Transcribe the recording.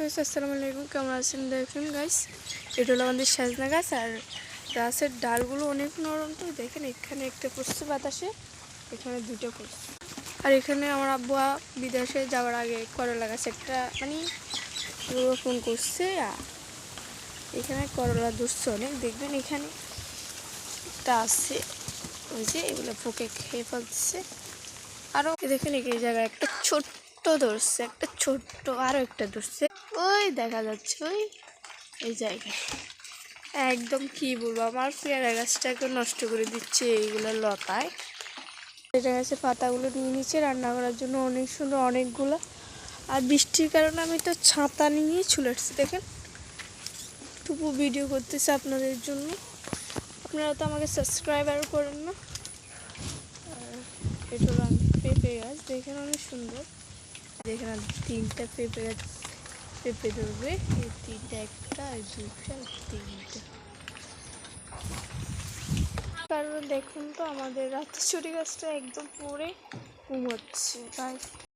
Guys আসসালামু আলাইকুম, কেমন আছেন? দেখুন গাইস, এটা হলো আমাদের সজনা গাছ। আর গাছের ডালগুলো অনেক নরম, তো দেখেন এখানে একটা পড়ছে বাতাসে, এখানে দুটো পড়ছে। আর এখানে আমার আব্বু বিদেশে যাওয়ার আগে করলা গাছ একটা রোপণ করছে। এখানে করলা ধরছে অনেক, দেখবেন এখানে একটা আছে, ওই যে এগুলো পোকে খেয়ে ফেলছে। আরও দেখেন এই জায়গায় একটা ছোট্ট ধরছে, একটা ছোট্ট, আরও একটা ধরছে, ওই দেখা যাচ্ছে ওই এই জায়গায়। একদম কি বলবো, আমার পেয়ারা গাছটাকে নষ্ট করে দিচ্ছে এইগুলো লতায়। পেয়ারা গাছের পাতাগুলো নিয়ে নিচ্ছে রান্না করার জন্য, অনেক সুন্দর অনেকগুলো। আর বৃষ্টির কারণে আমি তো ছাতা নিয়েই চলে আসছি। দেখেন টুকু ভিডিও করতেছে আপনাদের জন্য, আপনারা তো আমাকে সাবস্ক্রাইবারও করেন না। আর এটা হলো পেঁপে গাছ, দেখেন অনেক সুন্দর। দেখেন আর তিনটা পেঁপে ধরবে, এই তিনটা, একটা দুইটা তিনটা। কারণ দেখুন তো আমাদের রাত্রি ছুটি গাছটা একদম পরে ঘুমোচ্ছে তাই।